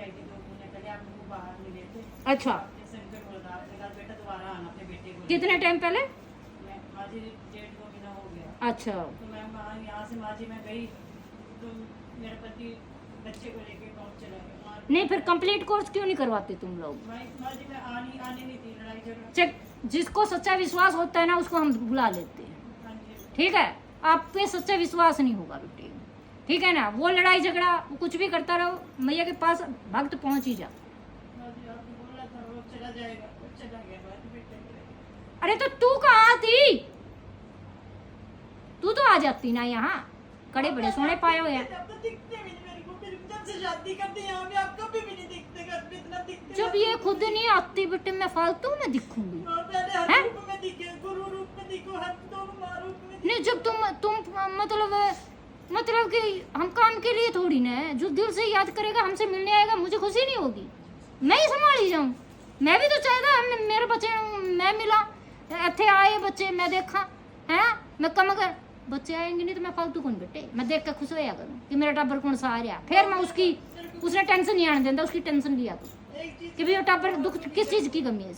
आई थी 2 महीने पहले, आप लोग बाहर मिले थे। अच्छा, आपके संग पे बोला था आपने कहा बेटा दोबारा आना अपने बेटे को। कितने टाइम पहले? मैं माँ जी 1.5-2 महीना हो गया। अच्छा, तो मैं यहाँ से माँ जी मैं गई तो मेरा पति बच्चे को लेके गाँव चला गया। नहीं फिर कंप्लीट कोर्स क्यों नहीं करवाते तुम लोग? माँ जी मैं आने नहीं थी, लड़ाई झगड़ा। चेक, जिसको सच्चा विश्वास होता है ना उसको हम बुला लेते हैं, हाँ जी ठीक है? आप पे सच्चा विश्वास नहीं होगा बेटे, ठीक है ना? वो लड़ाई झगड़ा कुछ भी करता रहो, मैया के पास भक्त पहुंच ही जा। माँ जी आपने बोला था वो चला जाएगा, वो चला गया बाद में बेटे। अरे तो तू कहाँ थी? तू तो आ जाती ना यहाँ, कड़े बड़े सोने पाए हुए हैं। आप तो दिखते भी नहीं मेरे को, फिर जब से शादी करते हैं यहाँ पे आप कभी भी नहीं दिखते, घर पे इतना दिखते। जब ये खुद नहीं आती बेटे मैं फालतू में दिखूंगी? और पहले हर हैं? रूप में दिखे, गुरु रूप में दिखो, हर दोनों माँ रूप में दिखो। नहीं जब तुम मतलब कि हम काम के लिए थोड़ी ना है, जो दिल से याद करेगा हमसे मिलने आएगा मुझे खुशी नहीं होगी? मैं ही संभाल ही जाऊँ? मैं भी तो चाहता हमने मेरे बच्चे मैं मिला, इतने आए बच्चे मैं देखा है, मैं कम अगर बच्चे आएंगे नहीं तो मैं फालतू कौन बेटे, मैं देख के खुश होया करूँ कि मेरा टाबर कौन सा आ रहा, फिर मैं उसने टेंशन नहीं आने देता, उसकी टेंशन लिया तो एक चीज कि भाई टाबर दुख किस चीज़ की कमी है,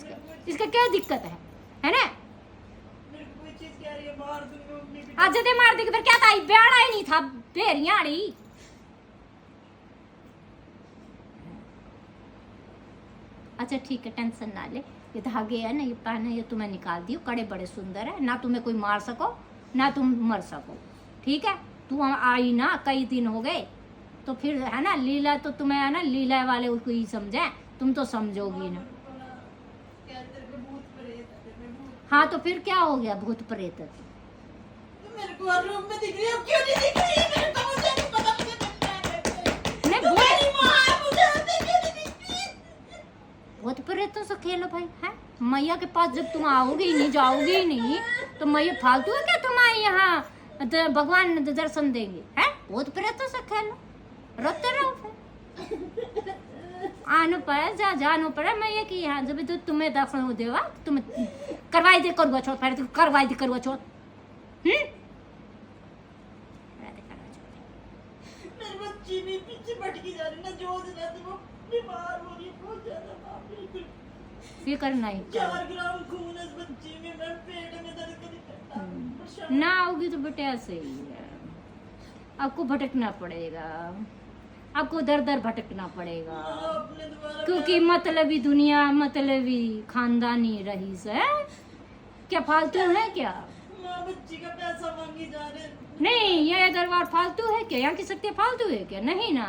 इसका क्या दिक्कत है ना? मेरे को कोई चीज कह रही है मार दूंगी मम्मी भी। आज दे मार दे के फिर क्या था, ब्याड़ा ही नहीं था भेरियाड़ी। अच्छा ठीक है टेंशन ना ले, ये धागे है ना ये पहने, ये तुम्हें निकाल दियो, कड़े बड़े सुंदर है ना, तुम्हें कोई मार सको ना तुम मर सको, ठीक है? तू आई ना कई दिन हो गए तो फिर है ना लीला तो तुम्हें है ना लीला वाले उसको ही समझे, तुम तो समझोगी ना। क्या तेरे को भूत प्रेत है, तेरे में भूत। हाँ तो फिर क्या हो गया भूत प्रेत? तो मेरे को हर रूप में दिख रही है, अब क्यों नहीं दिख रही है? मेरे को मुझे नहीं पता, मुझे दिखता है। नहीं तो मेरी माँ है, मुझे ऐसे क्यों नहीं दिखती? भूत प्रेतों से खेलो भाई, है मैया के पास जब तुम आओगे ही नहीं जाओगे ही नहीं तो मैया फालतू है क्या तुम्हारे यहाँ भगवान दर्शन देंगे? है भूत प्रेतों से खेलो, रोते रहो फिर आनो पड़े जानो पड़े मैया की यहाँ, जब तो तुम्हें दर्शन हो देवा तुम करवाई दे करुआ चौथ, पहले तो करवाई दे करुआ चौथ। मेरी बच्ची भी पीछे भटकी जा रही है ना, जो दिन वो बीमार हो रही है बहुत ज्यादा। बाप रे, बिल्कुल फिक्र नहीं 4 ग्राम खून है इस बच्ची में, मैं पेट में दर्द करी करता परेशान। ना आओगी तो बेटे ऐसे ही है, आपको भटकना पड़ेगा, आपको दर दर भटकना पड़ेगा, अपने दोबारा क्योंकि मतलबी दुनिया मतलबी खानदानी रईस है, क्या फालतू है क्या? माँ बच्ची का पैसा मांगी जा रहे हैं। नहीं ये दरबार फालतू है क्या? यहाँ की शक्ति फालतू है क्या? नहीं ना,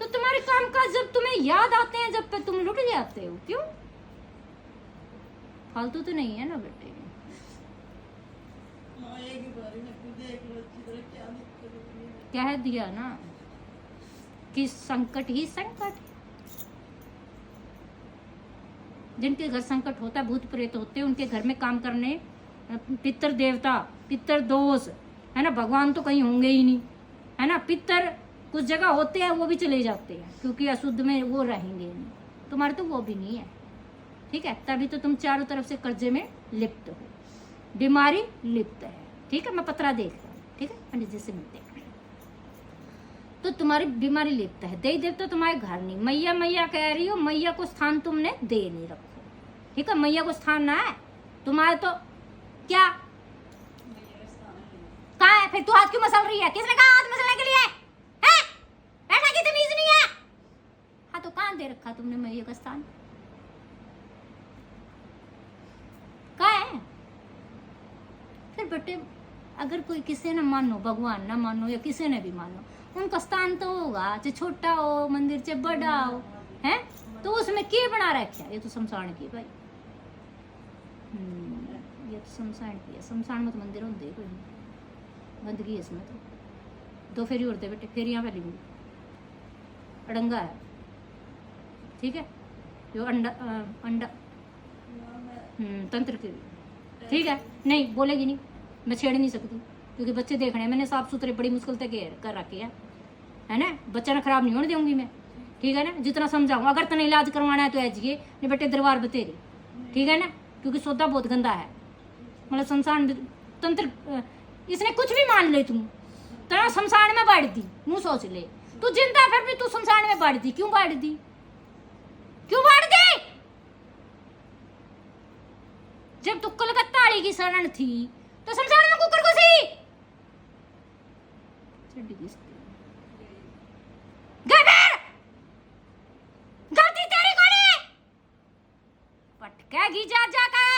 तो तुम्हारे काम काज जब तुम्हें याद आते हैं जब पे तुम लुट जाते हो, क्यों? फालतू तो नहीं है ना बेटे। माँ एक ही बारी में तू देख लो अच्छी तरह क्या दिक्कत होती है। कह दिया ना कि संकट ही संकट, जिनके घर संकट होता है भूत प्रेत होते हैं, उनके घर में काम करने पितर देवता पितर दोष है ना, भगवान तो कहीं होंगे ही नहीं, है ना? पितर कुछ जगह होते हैं वो भी चले जाते हैं क्योंकि अशुद्ध में वो रहेंगे नहीं, तुम्हारे तो वो भी नहीं है, ठीक है? तभी तो तुम चारों तरफ से कर्जे में लिप्त हो, बीमारी लिप्त है, ठीक है? मैं पतरा देख रहा हूँ, ठीक है? पंडित जी से मिलते हैं, तो तुम्हारी बीमारी लिप्त है, देवी देवता तुम्हारे घर नहीं, मैया मैया कह रही हो, मैया को स्थान तुमने दे नहीं रखो, ठीक है? मैया को स्थान ना है तुम्हारे, तो क्या कहाँ है फिर? तू हाथ क्यों मसल रही है? किसने कहा हाथ मसलने के लिए है? बैठा की तमीज नहीं है? हाँ तो कहाँ दे रखा तुमने मैया का स्थान? कहाँ है? फिर बेटे अगर कोई किसी ने मानो, भगवान ना मानो या किसी ने भी मानो, उनका स्थान तो होगा, चाहे छोटा हो मंदिर चाहे बड़ा हो, है? तो उसमें क्या बना रखा है? ये तो शमशान की भाई, ये तो शमशान की है, शमशान में तो मंदिर होते कोई नहीं, गंदगी है इसमें तो। 2 फेरी उड़ते बेटे, फेरियाँ पहली भी अड़ंगा है, ठीक है? जो अंडा तंत्र की, ठीक है? नहीं बोलेगी नहीं, मैं छेड़ नहीं सकती क्योंकि बच्चे देख रहे हैं, मैंने साफ सुथरे बड़ी मुश्किल से कर रखे है ना? बच्चा ना खराब नहीं होने दूंगी मैं, ठीक है ना? जितना समझाऊँ, अगर तने इलाज करवाना है तो ऐजिए नहीं बेटे दरबार बतेरे, ठीक है ना? क्योंकि सौदा बहुत गंदा है, मतलब संसार तंत्र, इसने कुछ भी मान ले तुम तो शमशान में बांट दी, मुँह सोच ले, तू जिंदा फिर भी तू शमशान में बांट दी, क्यों बांट दी? क्यों बांट दी? जब तू कलकत्ता वाली की शरण थी तो शमशान में कुकर घुसी। गलती तेरी कोनी, पटकेगी जा जाकर।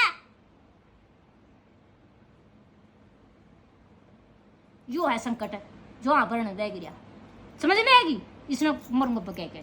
यो है संकट जो आभरण दे गिरा, समझ में आएगी? इसने मरूंगा कह के।